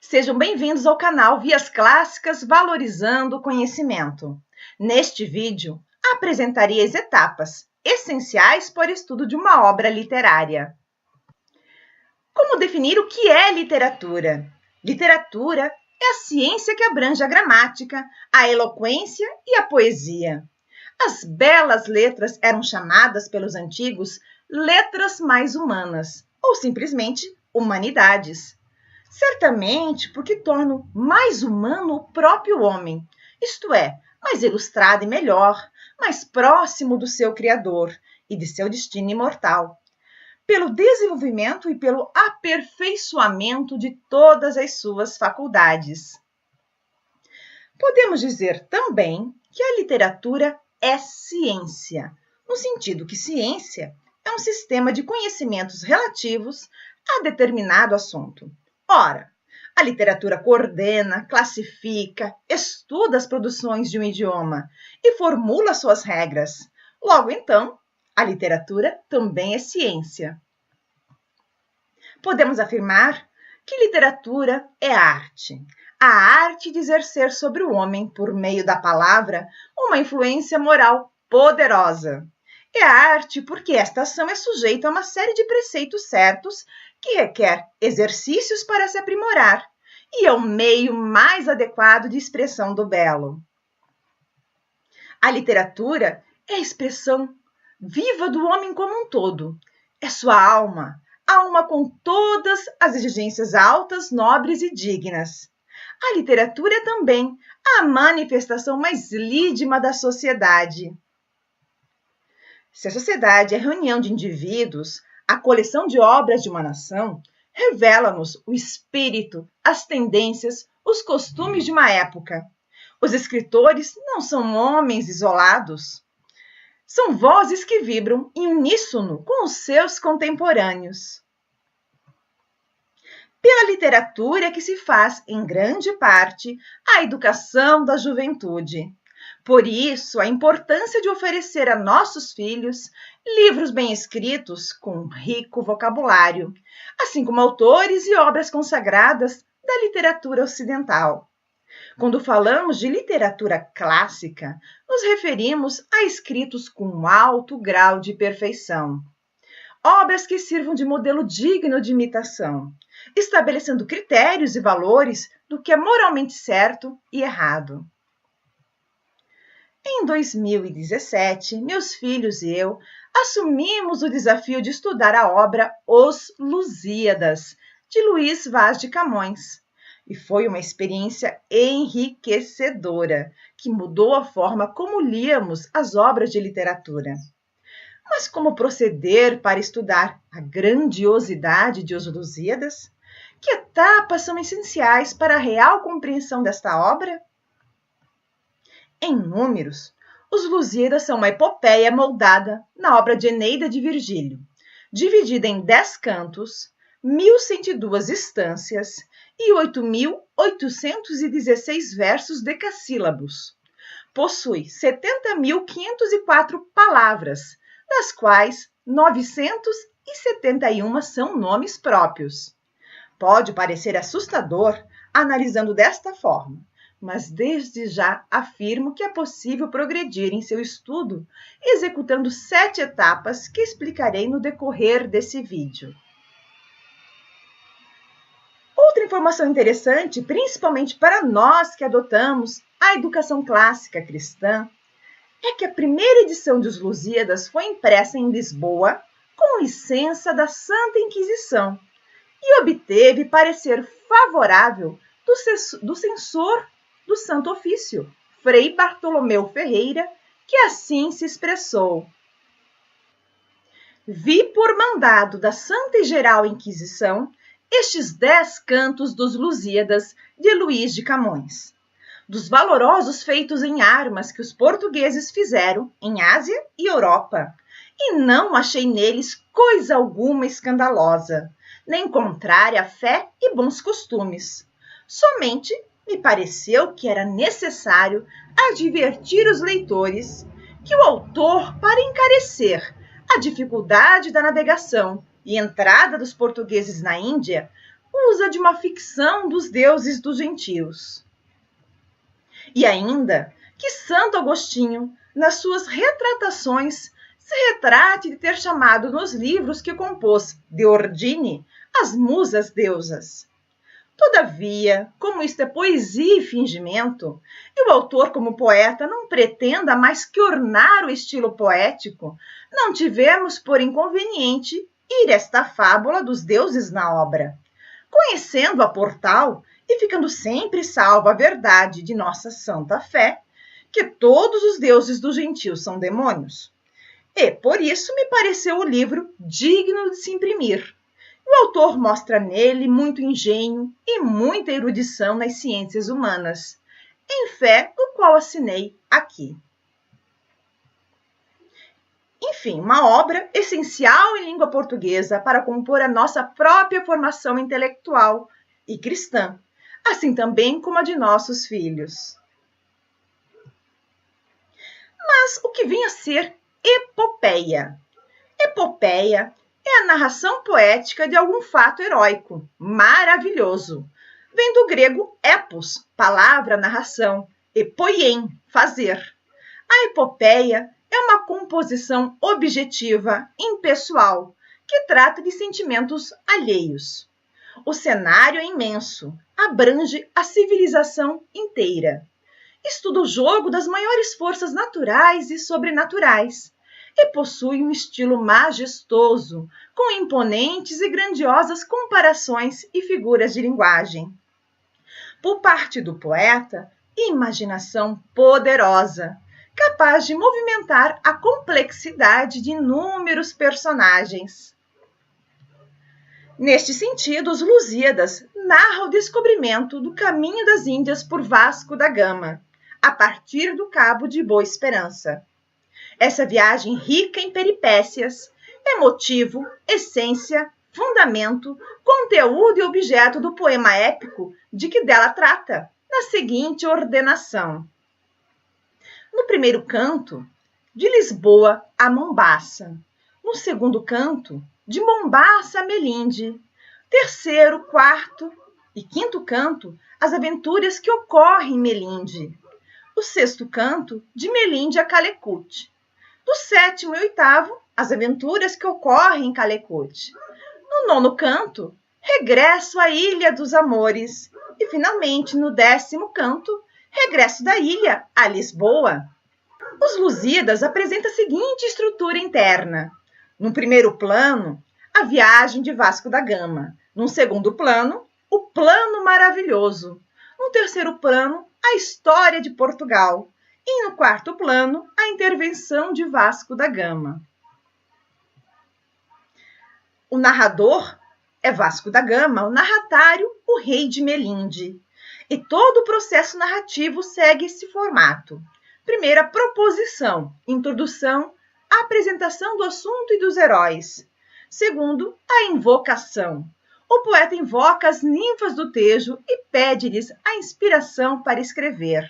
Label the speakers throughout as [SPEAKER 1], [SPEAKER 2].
[SPEAKER 1] Sejam bem-vindos ao canal Vias Clássicas Valorizando o Conhecimento. Neste vídeo, apresentarei as etapas essenciais para o estudo de uma obra literária. Como definir o que é literatura? Literatura é a ciência que abrange a gramática, a eloquência e a poesia. As belas letras eram chamadas pelos antigos letras mais humanas, ou simplesmente humanidades. Certamente porque tornam mais humano o próprio homem, isto é, mais ilustrado e melhor, mais próximo do seu Criador e de seu destino imortal, pelo desenvolvimento e pelo aperfeiçoamento de todas as suas faculdades. Podemos dizer também que a literatura é ciência, no sentido que ciência é um sistema de conhecimentos relativos a determinado assunto. Ora, a literatura coordena, classifica, estuda as produções de um idioma e formula suas regras. Logo, então, a literatura também é ciência. Podemos afirmar que literatura é arte. A arte de exercer sobre o homem, por meio da palavra, uma influência moral poderosa. É arte porque esta ação é sujeita a uma série de preceitos certos que requer exercícios para se aprimorar e é o meio mais adequado de expressão do belo. A literatura é a expressão viva do homem como um todo. É sua alma, alma com todas as exigências altas, nobres e dignas. A literatura é também a manifestação mais lídima da sociedade. Se a sociedade é a reunião de indivíduos, a coleção de obras de uma nação revela-nos o espírito, as tendências, os costumes de uma época. Os escritores não são homens isolados. São vozes que vibram em uníssono com os seus contemporâneos. Pela literatura que se faz, em grande parte, a educação da juventude. Por isso, a importância de oferecer a nossos filhos livros bem escritos com um rico vocabulário, assim como autores e obras consagradas da literatura ocidental. Quando falamos de literatura clássica, nos referimos a escritos com um alto grau de perfeição. Obras que sirvam de modelo digno de imitação, estabelecendo critérios e valores do que é moralmente certo e errado. Em 2017, meus filhos e eu assumimos o desafio de estudar a obra Os Lusíadas, de Luís Vaz de Camões. E foi uma experiência enriquecedora, que mudou a forma como líamos as obras de literatura. Mas como proceder para estudar a grandiosidade de Os Lusíadas? Que etapas são essenciais para a real compreensão desta obra? Em números, Os Lusíadas são uma epopeia moldada na obra de Eneida de Virgílio, dividida em 10 cantos, 1.102 estâncias e 8.816 versos decassílabos. Possui 70.504 palavras, das quais 971 são nomes próprios. Pode parecer assustador analisando desta forma, mas desde já afirmo que é possível progredir em seu estudo executando 7 etapas que explicarei no decorrer desse vídeo. Outra informação interessante, principalmente para nós que adotamos a educação clássica cristã, é que a primeira edição de Os Lusíadas foi impressa em Lisboa com licença da Santa Inquisição e obteve parecer favorável do censor do Santo Ofício, Frei Bartolomeu Ferreira, que assim se expressou. Vi por mandado da Santa e Geral Inquisição estes 10 cantos dos Lusíadas de Luís de Camões, dos valorosos feitos em armas que os portugueses fizeram em Ásia e Europa, e não achei neles coisa alguma escandalosa, nem contrária à fé e bons costumes. Somente me pareceu que era necessário advertir os leitores que o autor, para encarecer a dificuldade da navegação e entrada dos portugueses na Índia, usa de uma ficção dos deuses dos gentios. E ainda que Santo Agostinho, nas suas retratações, se retrate de ter chamado nos livros que compôs De Ordine as musas deusas. Todavia, como isto é poesia e fingimento, e o autor, como poeta, não pretenda mais que ornar o estilo poético, não tivemos por inconveniente ir esta fábula dos deuses na obra, conhecendo-a por tal e ficando sempre salva a verdade de nossa santa fé, que todos os deuses dos gentios são demônios. E, por isso, me pareceu o livro digno de se imprimir. O autor mostra nele muito engenho e muita erudição nas ciências humanas, em fé do qual assinei aqui. Enfim, uma obra essencial em língua portuguesa para compor a nossa própria formação intelectual e cristã, assim também como a de nossos filhos. Mas o que vem a ser epopeia? Epopeia é a narração poética de algum fato heróico, maravilhoso. Vem do grego epos, palavra, narração, e poien, fazer. A epopeia é uma composição objetiva, impessoal, que trata de sentimentos alheios. O cenário é imenso, abrange a civilização inteira. Estuda o jogo das maiores forças naturais e sobrenaturais, e possui um estilo majestoso, com imponentes e grandiosas comparações e figuras de linguagem. Por parte do poeta, imaginação poderosa, capaz de movimentar a complexidade de inúmeros personagens. Neste sentido, os Lusíadas narram o descobrimento do caminho das Índias por Vasco da Gama, a partir do Cabo de Boa Esperança. Essa viagem rica em peripécias é motivo, essência, fundamento, conteúdo e objeto do poema épico de que dela trata, na seguinte ordenação. No primeiro canto, de Lisboa a Mombaça. No segundo canto, de Mombaça a Melinde. Terceiro, quarto e quinto canto, as aventuras que ocorrem em Melinde. O sexto canto, de Melinde a Calecut. Do sétimo e oitavo, as aventuras que ocorrem em Calecut. No nono canto, regresso à Ilha dos Amores. E, finalmente, no 10º canto, regresso da ilha a Lisboa. Os Lusíadas apresentam a seguinte estrutura interna. No primeiro plano, a viagem de Vasco da Gama. No segundo plano, o plano maravilhoso. No terceiro plano, a história de Portugal. E no quarto plano, a intervenção de Vasco da Gama. O narrador é Vasco da Gama, o narratário, o rei de Melinde. E todo o processo narrativo segue esse formato. Primeiro, a proposição, introdução, a apresentação do assunto e dos heróis. Segundo, a invocação. O poeta invoca as ninfas do Tejo e pede-lhes a inspiração para escrever.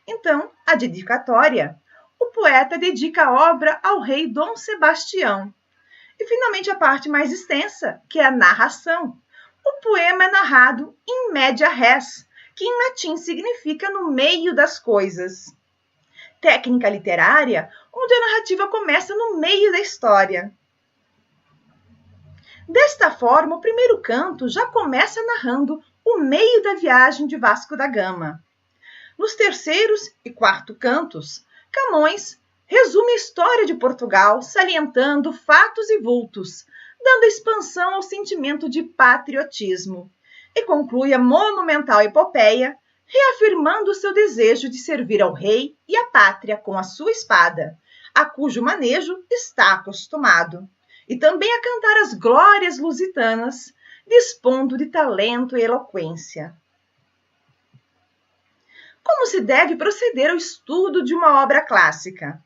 [SPEAKER 1] Então, a dedicatória. O poeta dedica a obra ao rei Dom Sebastião. E, finalmente, a parte mais extensa, que é a narração. O poema é narrado in media res, que em latim significa no meio das coisas. Técnica literária, onde a narrativa começa no meio da história. Desta forma, o primeiro canto já começa narrando o meio da viagem de Vasco da Gama. Nos terceiros e quarto cantos, Camões resume a história de Portugal, salientando fatos e vultos, dando expansão ao sentimento de patriotismo, e conclui a monumental epopeia, reafirmando seu desejo de servir ao rei e à pátria com a sua espada, a cujo manejo está acostumado, e também a cantar as glórias lusitanas, dispondo de talento e eloquência. Como se deve proceder ao estudo de uma obra clássica?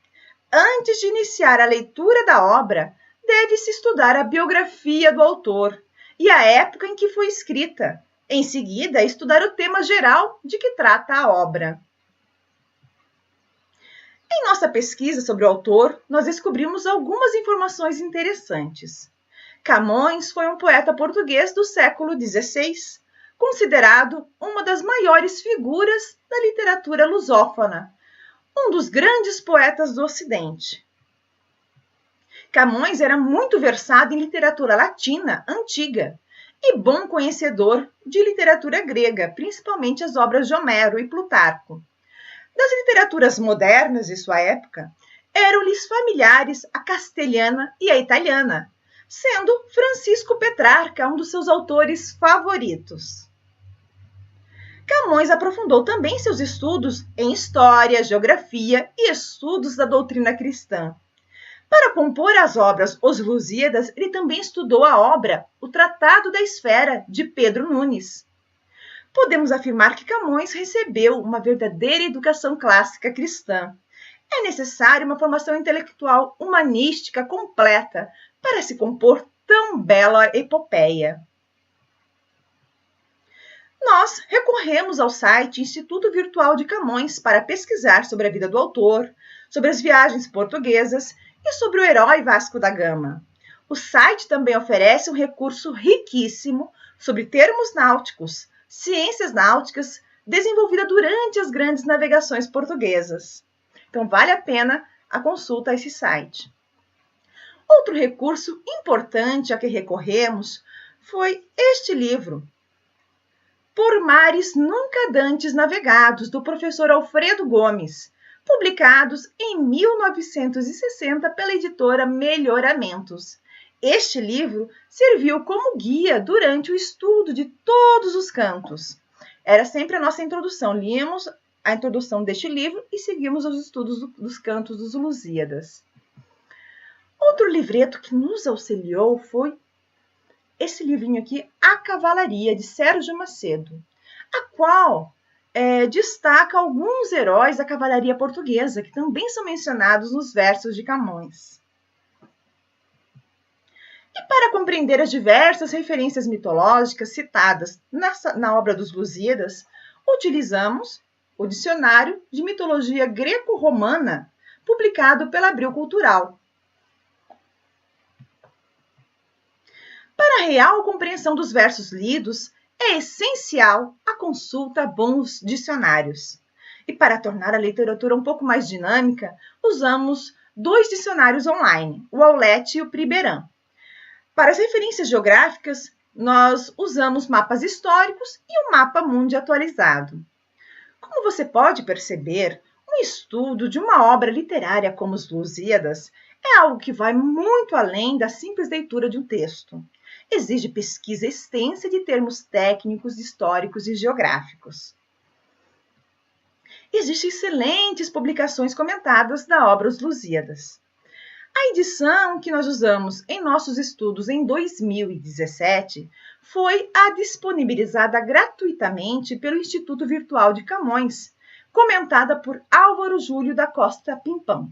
[SPEAKER 1] Antes de iniciar a leitura da obra, deve-se estudar a biografia do autor e a época em que foi escrita. Em seguida, estudar o tema geral de que trata a obra. Em nossa pesquisa sobre o autor, nós descobrimos algumas informações interessantes. Camões foi um poeta português do século XVI, considerado uma das maiores figuras da literatura lusófona, um dos grandes poetas do Ocidente. Camões era muito versado em literatura latina antiga e bom conhecedor de literatura grega, principalmente as obras de Homero e Plutarco. Das literaturas modernas de sua época, eram-lhes familiares a castelhana e a italiana, sendo Francisco Petrarca um dos seus autores favoritos. Camões aprofundou também seus estudos em história, geografia e estudos da doutrina cristã. Para compor as obras Os Lusíadas, ele também estudou a obra O Tratado da Esfera, de Pedro Nunes. Podemos afirmar que Camões recebeu uma verdadeira educação clássica cristã. É necessária uma formação intelectual humanística completa para se compor tão bela epopeia. Nós recorremos ao site Instituto Virtual de Camões para pesquisar sobre a vida do autor, sobre as viagens portuguesas e sobre o herói Vasco da Gama. O site também oferece um recurso riquíssimo sobre termos náuticos, ciências náuticas, desenvolvida durante as grandes navegações portuguesas. Então, vale a pena a consulta a esse site. Outro recurso importante a que recorremos foi este livro, Por Mares Nunca Dantes Navegados, do professor Alfredo Gomes, publicados em 1960 pela editora Melhoramentos. Este livro serviu como guia durante o estudo de todos os cantos. Era sempre a nossa introdução. Líamos a introdução deste livro e seguimos os estudos dos cantos dos Lusíadas. Outro livreto que nos auxiliou foi esse livrinho aqui, A Cavalaria, de Sérgio Macedo, a qual destaca alguns heróis da cavalaria portuguesa, que também são mencionados nos versos de Camões. E para compreender as diversas referências mitológicas citadas na obra dos Lusíadas, utilizamos o Dicionário de Mitologia Greco-Romana, publicado pela Abril Cultural. Para a real compreensão dos versos lidos, é essencial a consulta a bons dicionários. E para tornar a literatura um pouco mais dinâmica, usamos 2 dicionários online, o Aulete e o Priberan. Para as referências geográficas, nós usamos mapas históricos e o Mapa Mundi atualizado. Como você pode perceber, um estudo de uma obra literária como Os Lusíadas é algo que vai muito além da simples leitura de um texto. Exige pesquisa extensa de termos técnicos, históricos e geográficos. Existem excelentes publicações comentadas da obra Os Lusíadas. A edição que nós usamos em nossos estudos em 2017 foi a disponibilizada gratuitamente pelo Instituto Virtual de Camões, comentada por Álvaro Júlio da Costa Pimpão.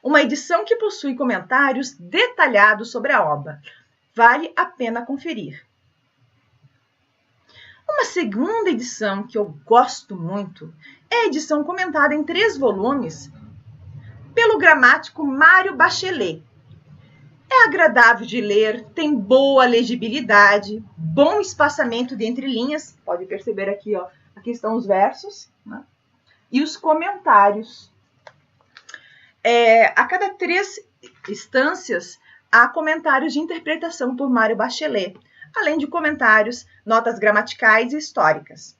[SPEAKER 1] Uma edição que possui comentários detalhados sobre a obra. Vale a pena conferir. Uma segunda edição que eu gosto muito é a edição comentada em 3 volumes pelo gramático Mário Bachelet. É agradável de ler, tem boa legibilidade, bom espaçamento de entrelinhas. Pode perceber aqui, ó, aqui estão os versos, né? E os comentários. A cada 3 instâncias, há comentários de interpretação por Mário Bachelet, além de comentários, notas gramaticais e históricas.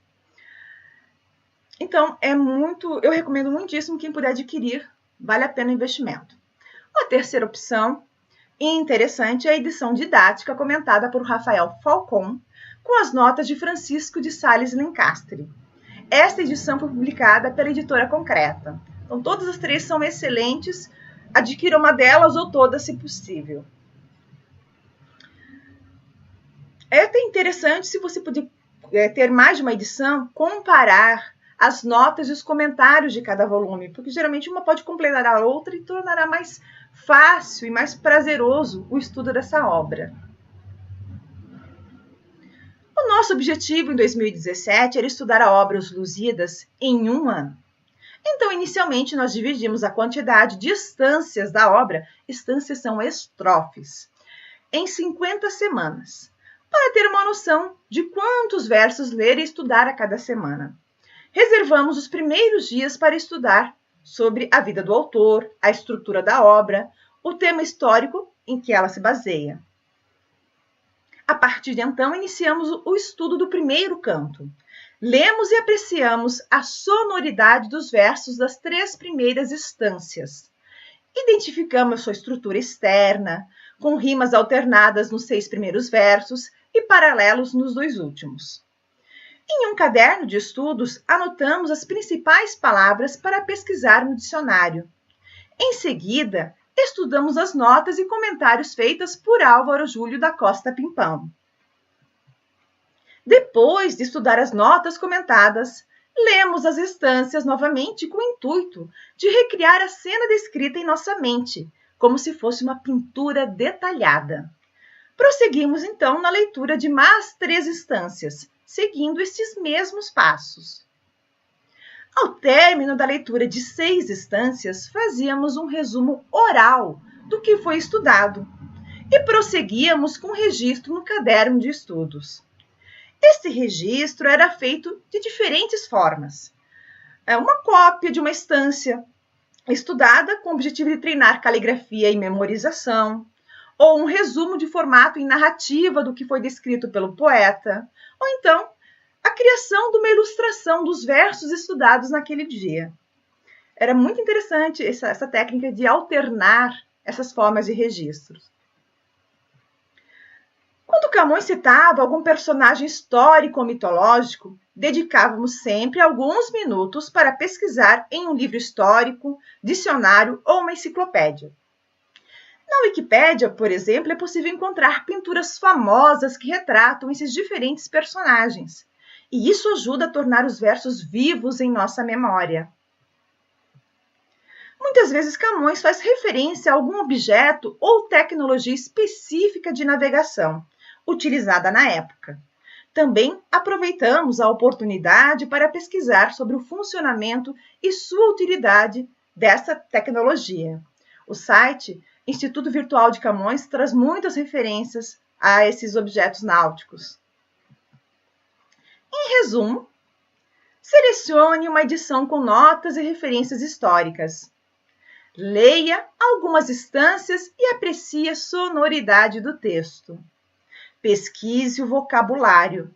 [SPEAKER 1] Então, eu recomendo muitíssimo quem puder adquirir, vale a pena o investimento. Uma terceira opção interessante é a edição didática comentada por Rafael Falcon, com as notas de Francisco de Sales Lencastre. Esta edição foi publicada pela Editora Concreta. Então, todas as 3 são excelentes. Adquira uma delas ou todas, se possível. É até interessante, se você puder ter mais de uma edição, comparar as notas e os comentários de cada volume, porque geralmente uma pode completar a outra e tornará mais fácil e mais prazeroso o estudo dessa obra. O nosso objetivo em 2017 era estudar a obra Os Lusíadas em 1 ano. Então, inicialmente, nós dividimos a quantidade de instâncias da obra, instâncias são estrofes, em 50 semanas, para ter uma noção de quantos versos ler e estudar a cada semana. Reservamos os primeiros dias para estudar sobre a vida do autor, a estrutura da obra, o tema histórico em que ela se baseia. A partir de então, iniciamos o estudo do primeiro canto. Lemos e apreciamos a sonoridade dos versos das 3 primeiras instâncias. Identificamos sua estrutura externa, com rimas alternadas nos 6 primeiros versos e paralelos nos 2 últimos. Em um caderno de estudos, anotamos as principais palavras para pesquisar no dicionário. Em seguida, estudamos as notas e comentários feitas por Álvaro Júlio da Costa Pimpão. Depois de estudar as notas comentadas, lemos as instâncias novamente com o intuito de recriar a cena descrita em nossa mente, como se fosse uma pintura detalhada. Prosseguimos então na leitura de mais 3 instâncias, seguindo estes mesmos passos. Ao término da leitura de 6 instâncias, fazíamos um resumo oral do que foi estudado e prosseguíamos com o registro no caderno de estudos. Este registro era feito de diferentes formas. Uma cópia de uma instância estudada com o objetivo de treinar caligrafia e memorização, ou um resumo de formato em narrativa do que foi descrito pelo poeta, ou então a criação de uma ilustração dos versos estudados naquele dia. Era muito interessante essa técnica de alternar essas formas de registros. Quando Camões citava algum personagem histórico ou mitológico, dedicávamos sempre alguns minutos para pesquisar em um livro histórico, dicionário ou uma enciclopédia. Na Wikipédia, por exemplo, é possível encontrar pinturas famosas que retratam esses diferentes personagens, e isso ajuda a tornar os versos vivos em nossa memória. Muitas vezes Camões faz referência a algum objeto ou tecnologia específica de navegação, utilizada na época. Também aproveitamos a oportunidade para pesquisar sobre o funcionamento e sua utilidade dessa tecnologia. O site Instituto Virtual de Camões traz muitas referências a esses objetos náuticos. Em resumo, selecione uma edição com notas e referências históricas. Leia algumas instâncias e aprecie a sonoridade do texto. Pesquise o vocabulário.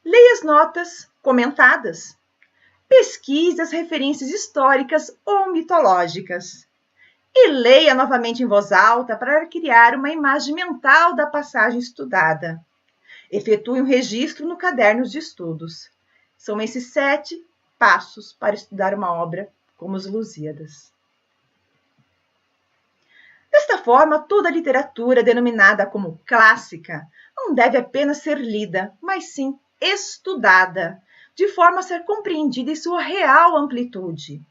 [SPEAKER 1] Leia as notas comentadas. Pesquise as referências históricas ou mitológicas. E leia novamente em voz alta para criar uma imagem mental da passagem estudada. Efetue um registro no caderno de estudos. São esses 7 passos para estudar uma obra como os Lusíadas. Desta forma, toda literatura denominada como clássica não deve apenas ser lida, mas sim estudada, de forma a ser compreendida em sua real amplitude.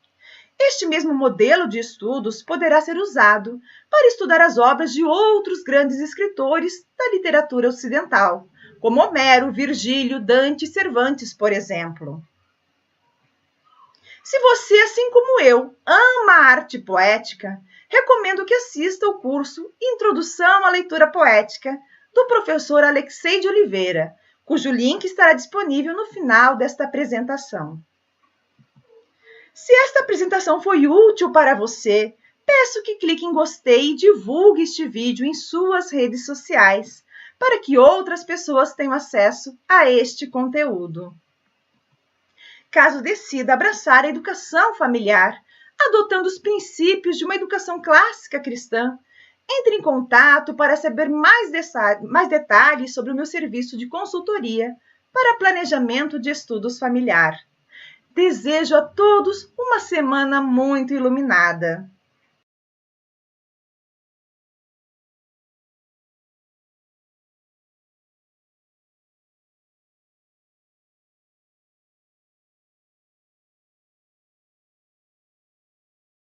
[SPEAKER 1] Este mesmo modelo de estudos poderá ser usado para estudar as obras de outros grandes escritores da literatura ocidental, como Homero, Virgílio, Dante e Cervantes, por exemplo. Se você, assim como eu, ama a arte poética, recomendo que assista ao curso Introdução à Leitura Poética, do professor Alexei de Oliveira, cujo link estará disponível no final desta apresentação. Se esta apresentação foi útil para você, peço que clique em gostei e divulgue este vídeo em suas redes sociais, para que outras pessoas tenham acesso a este conteúdo. Caso decida abraçar a educação familiar, adotando os princípios de uma educação clássica cristã, entre em contato para saber mais detalhes sobre o meu serviço de consultoria para planejamento de estudos familiar. Desejo a todos uma semana muito iluminada.